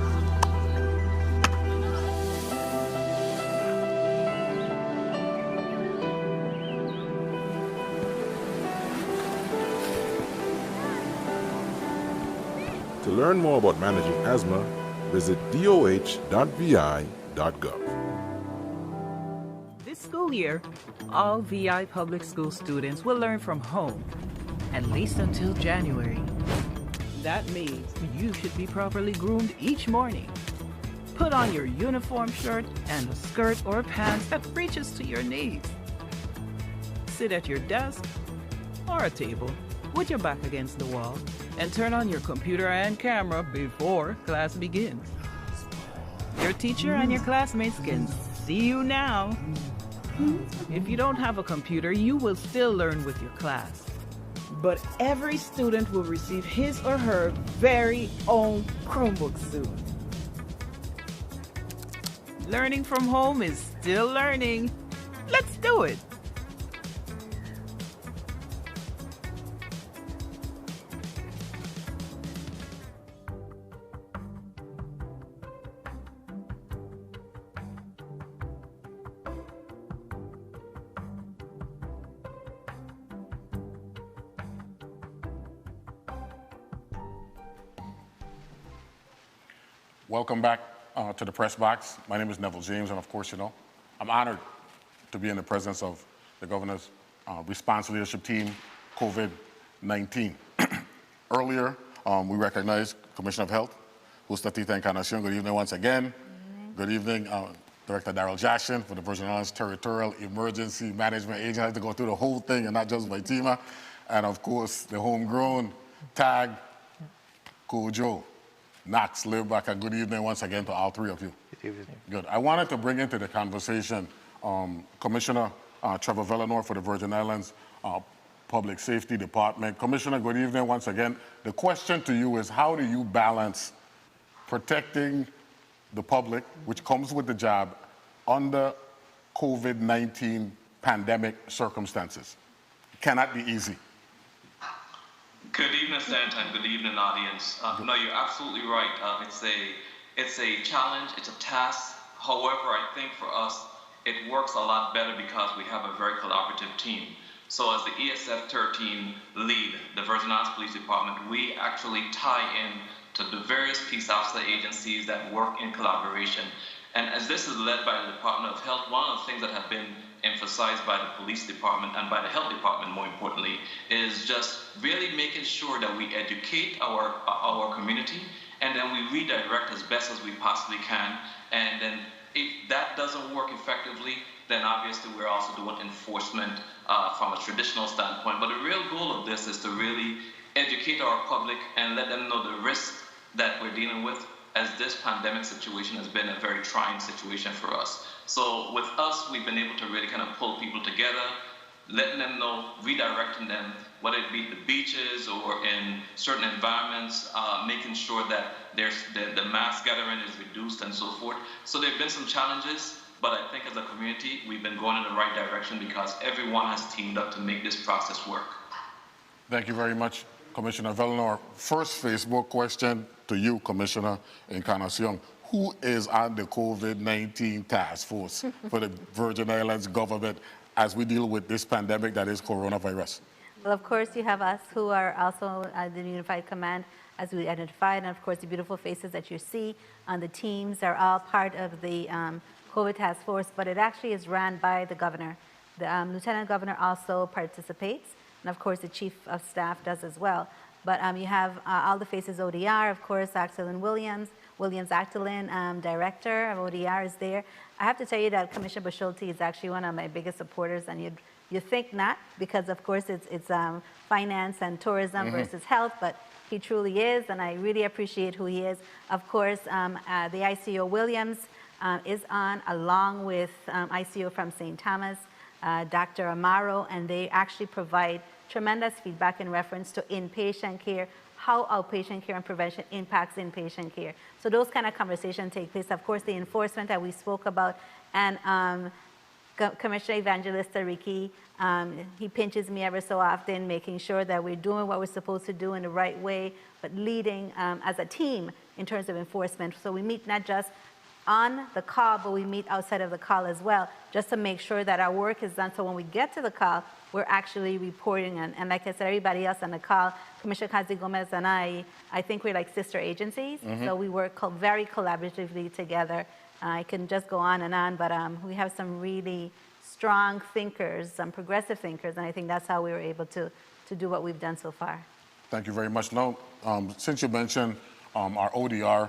To learn more about managing asthma, visit doh.vi.gov. This school year, all VI public school students will learn from home, at least until January. That means you should be properly groomed each morning. Put on your uniform shirt and a skirt or pants that reaches to your knees. Sit at your desk or a table with your back against the wall and turn on your computer and camera before class begins. Your teacher and your classmates can see you now. If you don't have a computer, you will still learn with your class. But every student will receive his or her very own Chromebook soon. Learning from home is still learning. Let's do it. Welcome back to the press box. My name is Neville James, and of course, you know, I'm honored to be in the presence of the governor's response leadership team, COVID-19. Earlier, we recognized Commissioner of Health, Justatita Encarnacion. Good evening once again. Good evening, Director Darrell Jackson for the Virgin Islands Territorial Emergency Management Agency. I had to go through the whole thing and not just Vaitima. And of course, the homegrown tag, Kojo. Knox, live back. Good evening once again to all three of you. Good evening. Good. I wanted to bring into the conversation Commissioner Trevor Villanor for the Virgin Islands Public Safety Department. Commissioner, good evening once again. The question to you is, how do you balance protecting the public, which comes with the job, under COVID-19 pandemic circumstances? It cannot be easy. Good evening, Senator, and good evening, audience. No, you're absolutely right. It's a challenge, it's a task. However, I think for us, it works a lot better because we have a very collaborative team. So as the ESF 13 lead, the Virgin Islands Police Department, we actually tie in to the various peace officer agencies that work in collaboration. And as this is led by the Department of Health, one of the things that have been emphasized by the police department and by the health department, more importantly, is just really making sure that we educate our community, and then we redirect as best as we possibly can. And then if that doesn't work effectively, then obviously we're also doing enforcement from a traditional standpoint. But the real goal of this is to really educate our public and let them know the risks that we're dealing with, as this pandemic situation has been a very trying situation for us. So with us, we've been able to really kind of pull people together, letting them know, redirecting them, whether it be the beaches or in certain environments, making sure that the mass gathering is reduced and so forth. So there have been some challenges, but I think as a community, we've been going in the right direction because everyone has teamed up to make this process work. Thank you very much, Commissioner Villanor. First Facebook question to you, Commissioner Encarnacion. Who is on the COVID-19 task force for the Virgin Islands government as we deal with this pandemic that is coronavirus? Well, of course, you have us who are also the Unified Command, as we identified, and of course, the beautiful faces that you see on the teams are all part of the COVID task force, but it actually is run by the governor. The Lieutenant Governor also participates, and of course, the Chief of Staff does as well. But you have all the faces ODR, of course, Actalin Williams Actalin, Director of ODR is there. I have to tell you that Commissioner Basholti is actually one of my biggest supporters, and you think not, because of course it's finance and tourism versus health, but he truly is, and I really appreciate who he is. Of course, the ICO Williams is on, along with ICO from St. Thomas, Dr. Amaro, and they actually provide tremendous feedback in reference to inpatient care, how outpatient care and prevention impacts inpatient care. So those kind of conversations take place. Of course, the enforcement that we spoke about, and Commissioner Evangelista Ricky, he pinches me ever so often, making sure that we're doing what we're supposed to do in the right way, but leading as a team in terms of enforcement. So we meet not just on the call, but we meet outside of the call as well, just to make sure that our work is done. So when we get to the call, we're actually reporting. And like I said, everybody else on the call, Commissioner Kazi Gomez and I think we're like sister agencies. So we work very collaboratively together. I can just go on, but we have some really strong thinkers, some progressive thinkers, and I think that's how we were able to do what we've done so far. Thank you very much. Now, since you mentioned our ODR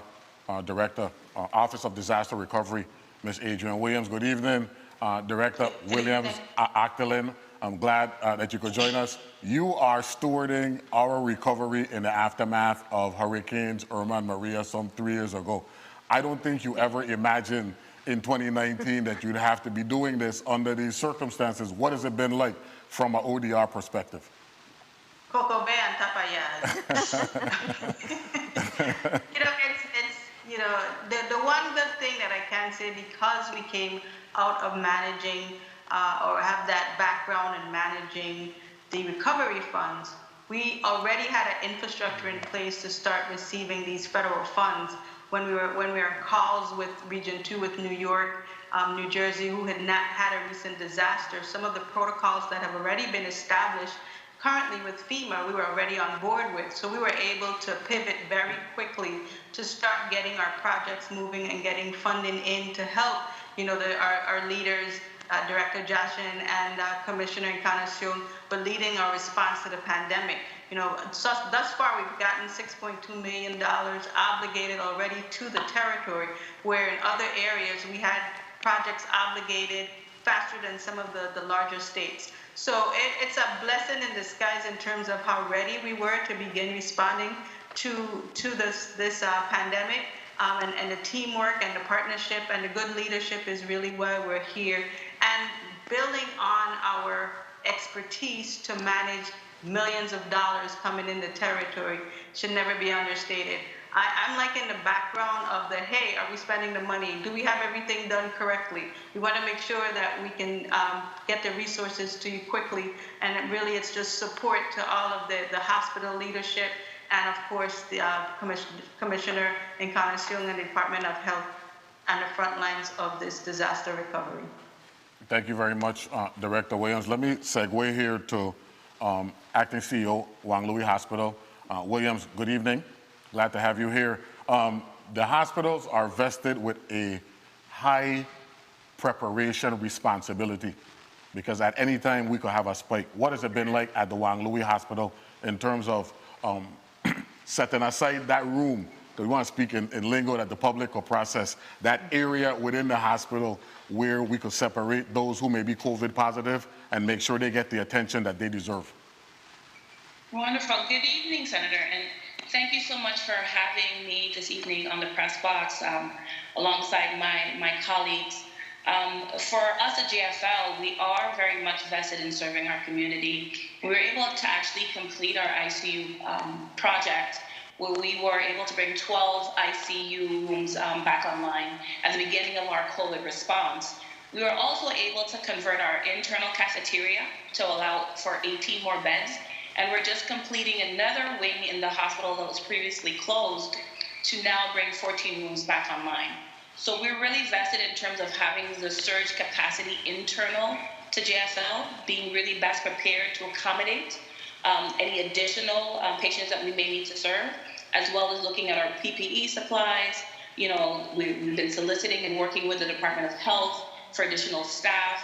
Director, Office of Disaster Recovery, Ms. Adrienne Williams. Good evening, Director Williams Actalin. I'm glad that you could join us. You are stewarding our recovery in the aftermath of Hurricanes Irma and Maria some 3 years ago. I don't think you ever imagined in 2019 that you'd have to be doing this under these circumstances. What has it been like from an ODR perspective? Coco Bay and Tapayas. The one good thing that I can say, because we came out of managing or have that background in managing the recovery funds, we already had an infrastructure in place to start receiving these federal funds. When we were in calls with Region 2 with New York, New Jersey, who had not had a recent disaster, some of the protocols that have already been established currently with FEMA, we were already on board with. So we were able to pivot very quickly to start getting our projects moving and getting funding in to help, our leaders, Director Jashin and Commissioner Encarnacion, but leading our response to the pandemic. So thus far we've gotten $6.2 million obligated already to the territory, where in other areas we had projects obligated faster than some of the larger states. So it's a blessing in disguise in terms of how ready we were to begin responding to this pandemic. And the teamwork and the partnership and the good leadership is really why we're here. And building on expertise to manage millions of dollars coming in the territory should never be understated. I'm like in the background of the, hey, are we spending the money? Do we have everything done correctly? We want to make sure that we can get the resources to you quickly. And really, it's just support to all of the hospital leadership and, of course, the Commissioner Encarnacion and the Department of Health on the front lines of this disaster recovery. Thank you very much, Director Williams. Let me segue here to Acting CEO, Wang Louis Hospital. Williams, good evening. Glad to have you here. The hospitals are vested with a high preparation responsibility because at any time we could have a spike. What has it been like at the Wang Louis Hospital in terms of setting aside that room, because we want to speak in lingo that the public will process, that area within the hospital where we could separate those who may be COVID positive and make sure they get the attention that they deserve? Wonderful. Good evening, Senator. And thank you so much for having me this evening on the press box alongside my colleagues. For us at JFL, we are very much vested in serving our community. We were able to actually complete our ICU project where we were able to bring 12 ICU rooms back online at the beginning of our COVID response. We were also able to convert our internal cafeteria to allow for 18 more beds. And we're just completing another wing in the hospital that was previously closed to now bring 14 rooms back online. So we're really vested in terms of having the surge capacity internal to JFL, being really best prepared to accommodate any additional patients that we may need to serve, as well as looking at our PPE supplies. You know, we've been soliciting and working with the Department of Health for additional staff.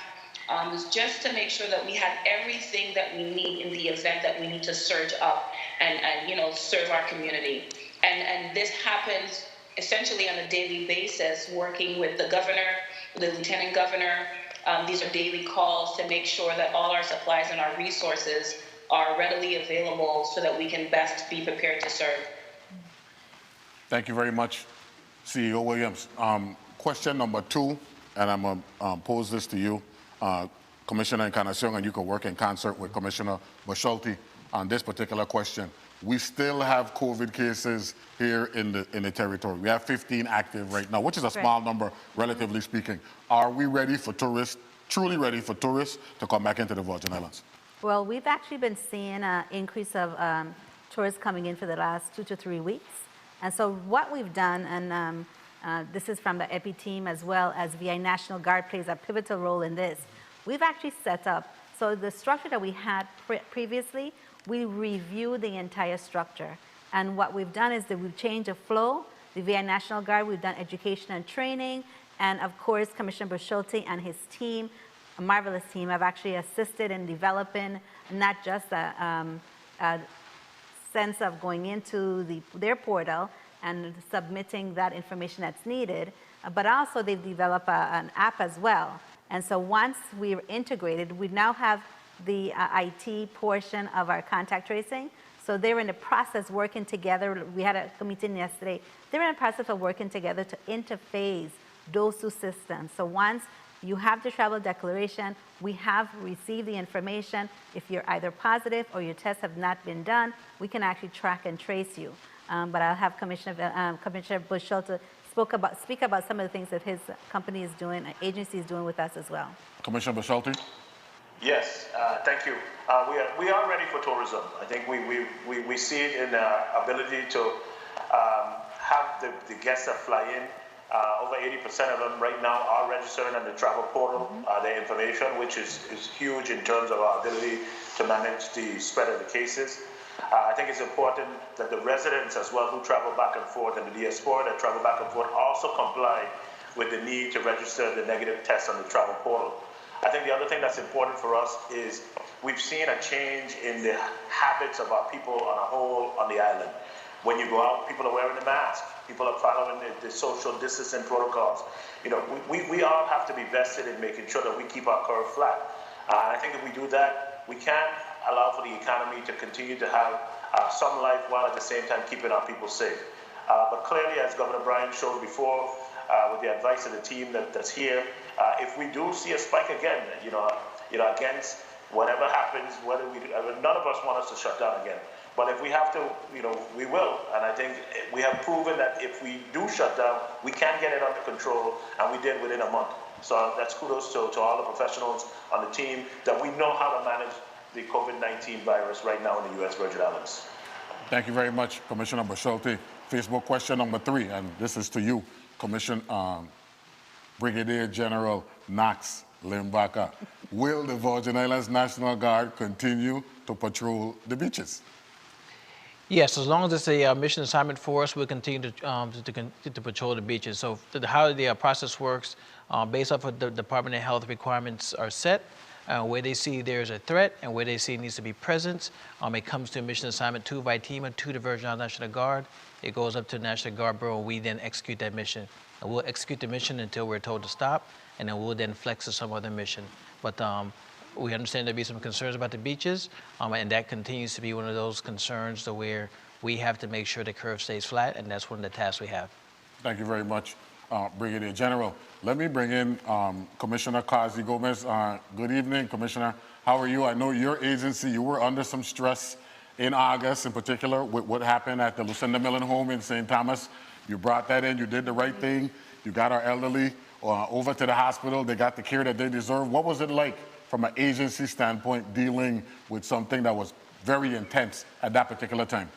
Just to make sure that we have everything that we need in the event that we need to surge up and you know, serve our community. And this happens essentially on a daily basis, working with the governor, the lieutenant governor. These are daily calls to make sure that all our supplies and our resources are readily available so that we can best be prepared to serve. Thank you very much, CEO Williams. Question number 2, and I'm going to pose this to you. Commissioner Encarnacion, and you can work in concert with Commissioner Bushalty on this particular question. We still have COVID cases here in the territory. We have 15 active right now, which is a small number, relatively speaking. Are we ready for tourists, truly ready for tourists to come back into the Virgin Islands? Well, we've actually been seeing an increase of tourists coming in for the last 2 to 3 weeks. And so what we've done, and this is from the EPI team as well as VI National Guard plays a pivotal role in this. We've actually set up, so the structure that we had previously, we reviewed the entire structure. And what we've done is that we've changed the flow. The VI National Guard, we've done education and training. And of course, Commissioner Bushalty and his team, a marvelous team, have actually assisted in developing not just a sense of going into their portal and submitting that information that's needed, but also they've developed an app as well. And so once we're integrated, we now have the IT portion of our contact tracing. So they're in the process working together. We had a meeting yesterday. They're in the process of working together to interface those two systems. So once you have the travel declaration, we have received the information. If you're either positive or your tests have not been done, we can actually track and trace you. But I'll have Commissioner Bushalty speak about some of the things that his company is doing, agency is doing with us as well. Commissioner Bushalty? Yes, thank you. We are ready for tourism. I think we see it in our ability to have the guests that fly in. Over 80% of them right now are registered on the travel portal, their information, which is huge in terms of our ability to manage the spread of the cases. I think it's important that the residents as well who travel back and forth and the diaspora that travel back and forth also comply with the need to register the negative test on the travel portal. I think the other thing that's important for us is we've seen a change in the habits of our people on a whole on the island. When you go out, people are wearing the mask. People are following the social distancing protocols. You know, we all have to be vested in making sure that we keep our curve flat. I think if we do that, we can allow for the economy to continue to have some life while at the same time keeping our people safe. But clearly, as Governor Bryan showed before, with the advice of the team that's here, if we do see a spike again, against whatever happens, whether none of us want us to shut down again. But if we have to, we will. And I think we have proven that if we do shut down, we can get it under control, and we did within a month. So that's kudos to all the professionals on the team that we know how to manage the COVID-19 virus right now in the U.S. Virgin Islands. Thank you very much, Commissioner Bashalte. Facebook question number 3, and this is to you, Brigadier General Knox Limbaka. Will the Virgin Islands National Guard continue to patrol the beaches? Yes, as long as it's a mission assignment for us, we'll continue to patrol the beaches. So how the process works, based off of the Department of Health requirements are set, where they see there's a threat and where they see needs to be presence. It comes to a mission assignment to VITEMA, to the Virgin Islands National Guard. It goes up to the National Guard Bureau, and we then execute that mission. And we'll execute the mission until we're told to stop, and then we'll then flex to some other mission. But we understand there'll be some concerns about the beaches, and that continues to be one of those concerns to where we have to make sure the curve stays flat, and that's one of the tasks we have. Thank you very much, Brigadier General. Let me bring in Commissioner Kazi Gomez. Good evening, Commissioner. How are you? I know your agency, you were under some stress in August, in particular, with what happened at the Lucinda Millen home in St. Thomas. You brought that in, you did the right thing. You got our elderly over to the hospital. They got the care that they deserve. What was it like from an agency standpoint dealing with something that was very intense at that particular time?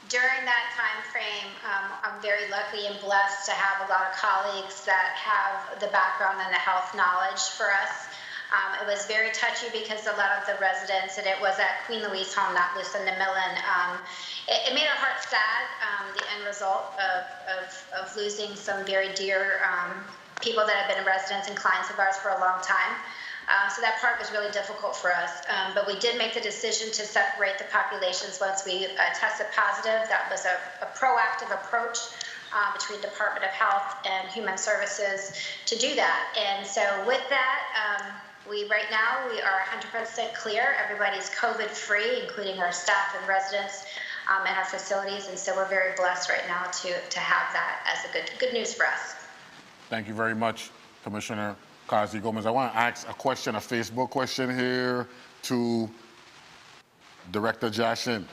During that time frame, I'm very lucky and blessed to have a lot of colleagues that have the background and the health knowledge for us. It was very touchy because a lot of the residents, and it was at Queen Louise home, not Lucinda Millen, it made our hearts sad, the end result of losing some very dear people that have been residents and clients of ours for a long time. So that part was really difficult for us. But we did make the decision to separate the populations once we tested positive. That was a proactive approach between Department of Health and Human Services to do that. And so with that, right now we are 100% clear. Everybody's COVID-free, including our staff and residents and our facilities. And so we're very blessed right now to have that as a good news for us. Thank you very much, Commissioner Kazi Gomez. I want to ask a question, a Facebook question here to Director Jashin.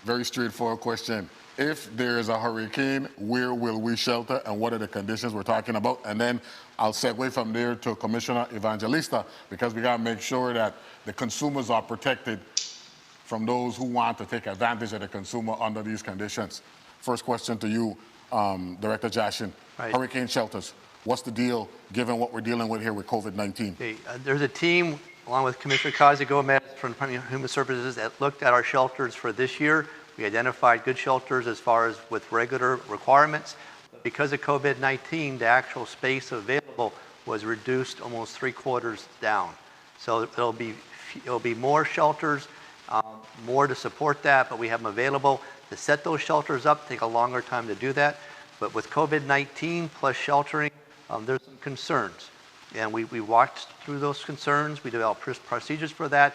Very straightforward question. If there is a hurricane, where will we shelter and what are the conditions we're talking about? And then I'll segue from there to Commissioner Evangelista, because we got to make sure that the consumers are protected from those who want to take advantage of the consumer under these conditions. First question to you, Director Jashin. Right. Hurricane shelters. What's the deal, given what we're dealing with here with COVID-19? Okay, there's a team, along with Commissioner Kazi Gomez from Department of Human Services, that looked at our shelters for this year. We identified good shelters as far as with regular requirements. Because of COVID-19, the actual space available was reduced almost 3/4 down. So it'll be more shelters, more to support that, but we have them available. To set those shelters up, take a longer time to do that. But with COVID-19 plus sheltering, there's some concerns. And we walked through those concerns. We developed procedures for that.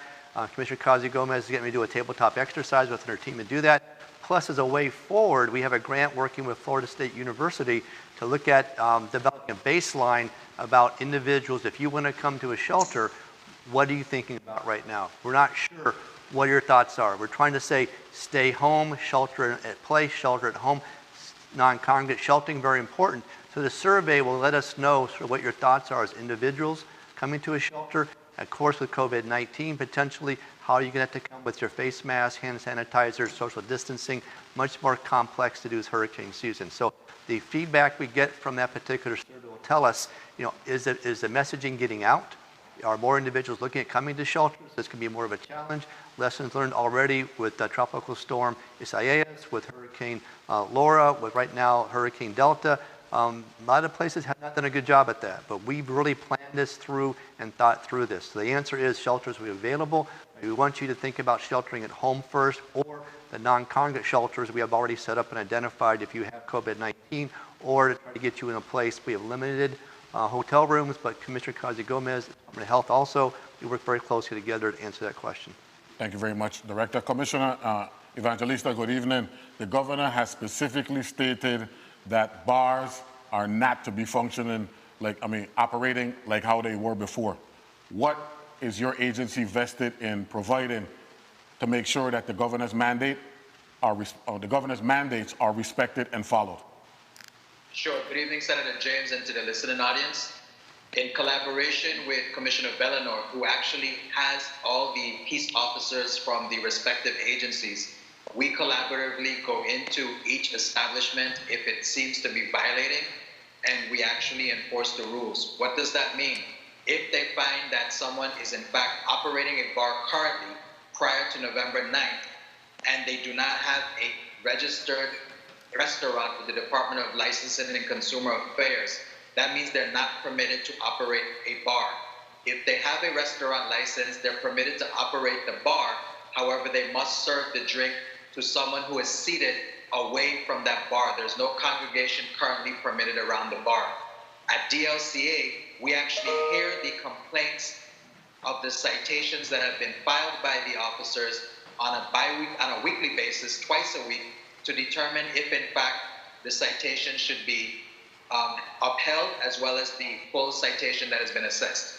Commissioner Kazi Gomez is getting me to do a tabletop exercise with her team to do that. Plus, as a way forward, we have a grant working with Florida State University to look at developing a baseline about individuals. If you want to come to a shelter, what are you thinking about right now? We're not sure what your thoughts are. We're trying to say, stay home, shelter at place, shelter at home, non-congregate sheltering, very important. So the survey will let us know sort of what your thoughts are as individuals coming to a shelter. Of course, with COVID-19, potentially, how are you going to have to come with your face mask, hand sanitizer, social distancing, much more complex to do with hurricane season. So the feedback we get from that particular survey will tell us, is the messaging getting out? Are more individuals looking at coming to shelters? This can be more of a challenge. Lessons learned already with Tropical Storm Isaias, with Hurricane Laura, with right now Hurricane Delta. A lot of places have not done a good job at that, but we've really planned this through and thought through this. So the answer is shelters will be available. We want you to think about sheltering at home first, or the non-congregate shelters we have already set up and identified if you have COVID-19, or to try to get you in a place. We have limited hotel rooms, but Commissioner Kazi Gomez, Department of Health also, we work very closely together to answer that question. Thank you very much, Director. Commissioner Evangelista, good evening. The governor has specifically stated that bars are not to be functioning operating like how they were before. What is your agency vested in providing to make sure that the governor's mandates are respected and followed? Sure. Good evening, Senator James, and to the listening audience. In collaboration with Commissioner Bellanor, who actually has all the peace officers from the respective agencies, we collaboratively go into each establishment if it seems to be violating, and we actually enforce the rules. What does that mean? If they find that someone is in fact operating a bar currently prior to November 9th, and they do not have a registered restaurant with the Department of Licensing and Consumer Affairs, that means they're not permitted to operate a bar. If they have a restaurant license, they're permitted to operate the bar. However, they must serve the drink to someone who is seated away from that bar. There's no congregation currently permitted around the bar. At DLCA, we actually hear the complaints of the citations that have been filed by the officers on a weekly basis, twice a week, to determine if in fact the citation should be upheld, as well as the full citation that has been assessed.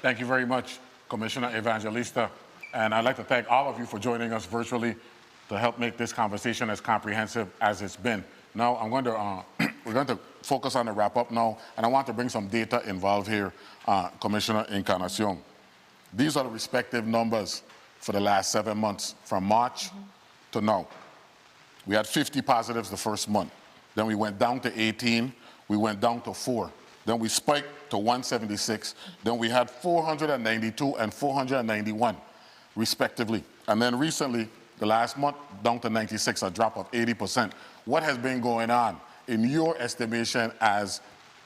Thank you very much, Commissioner Evangelista. And I'd like to thank all of you for joining us virtually to help make this conversation as comprehensive as it's been. Now, we're going to focus on the wrap-up now, and I want to bring some data involved here, Commissioner Encarnacion. These are the respective numbers for the last 7 months, from March to now. We had 50 positives the first month. Then we went down to 18, we went down to 4. Then we spiked to 176. Then we had 492 and 491, respectively. And then recently, the last month, down to 96, a drop of 80%. What has been going on, in your estimation, as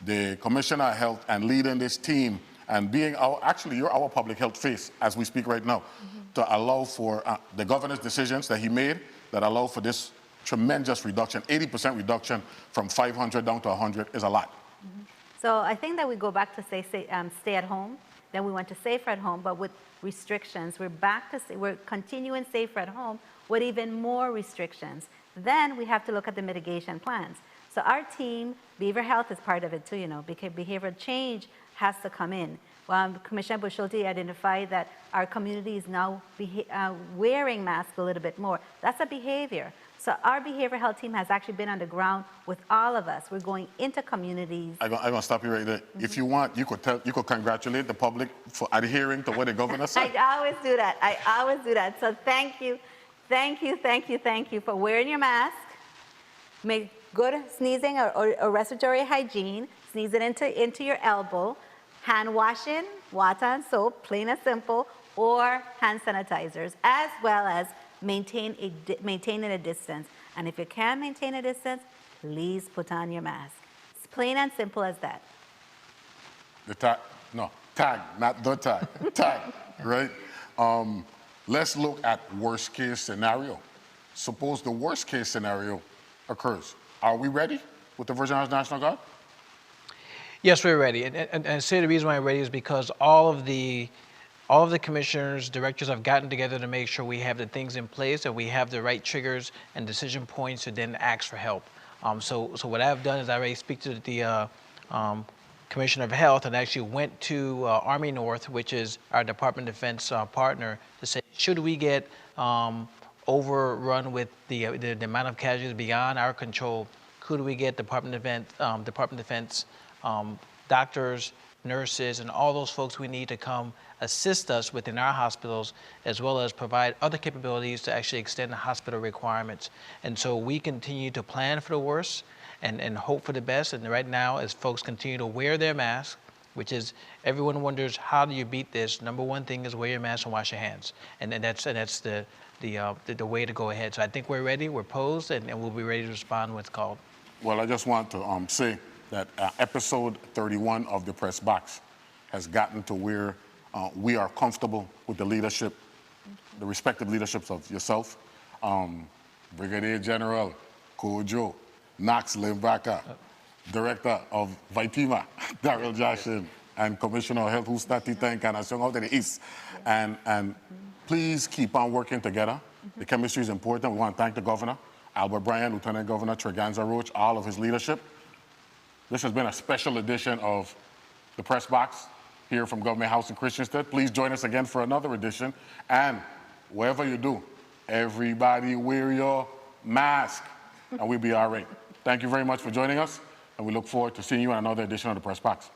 the Commissioner of Health and leading this team and being you're our public health face as we speak right now, to allow for the governor's decisions that he made that allow for this tremendous reduction, 80% reduction from 500 down to 100 is a lot. So I think that we go back to stay at home, then we went to safer at home, but with restrictions. We're back to, we're continuing safer at home with even more restrictions. Then we have to look at the mitigation plans. So our team, behavioral health is part of it too, because behavioral change has to come in. Commissioner Busholti identified that our community is now wearing masks a little bit more. That's a behavior. So our behavioral health team has actually been on the ground with all of us. We're going into communities. I'm going to stop you right there. If you want, you could congratulate the public for adhering to what the governor said. I always do that. I always do that. So thank you for wearing your mask. Make good sneezing or respiratory hygiene. Sneeze it into your elbow. Hand washing, water and soap, plain and simple, or hand sanitizers, as well as maintaining a distance. And if you can't maintain a distance, please put on your mask. It's plain and simple as that. Tag, not the tag. Tag, right? Let's look at worst case scenario. Suppose the worst case scenario occurs. Are we ready with the Virgin Islands National Guard? Yes, we're ready. And I say the reason why we're ready is because all of the commissioners, directors have gotten together to make sure we have the things in place, that we have the right triggers and decision points to then ask for help. So what I've done is I already speak to the Commissioner of Health and actually went to Army North, which is our Department of Defense partner, to say, should we get overrun with the amount of casualties beyond our control, could we get Department of Defense doctors, nurses, and all those folks we need to come assist us within our hospitals, as well as provide other capabilities to actually extend the hospital requirements. And so we continue to plan for the worst and hope for the best. And right now, as folks continue to wear their masks, which is, everyone wonders, how do you beat this? Number one thing is wear your mask and wash your hands. And that's the way to go ahead. So I think we're ready, we're posed, and we'll be ready to respond when it's called. Well, I just want to say that episode 31 of the Press Box has gotten to where we are comfortable with the leadership, the respective leaderships of yourself, Brigadier General Kojo, Knox Limbaka, Director of Vitima, Daryl Jashin, and Commissioner of Health, who's Tatita Encarnacion out in the East. And please keep on working together. The chemistry is important. We want to thank the Governor, Albert Bryan, Lieutenant Governor Treganza Roach, all of his leadership. This has been a special edition of the Press Box here from Government House in Christiansted. Please join us again for another edition. And wherever you do, everybody wear your mask and we'll be all right. Thank you very much for joining us, and we look forward to seeing you on another edition of the Press Box.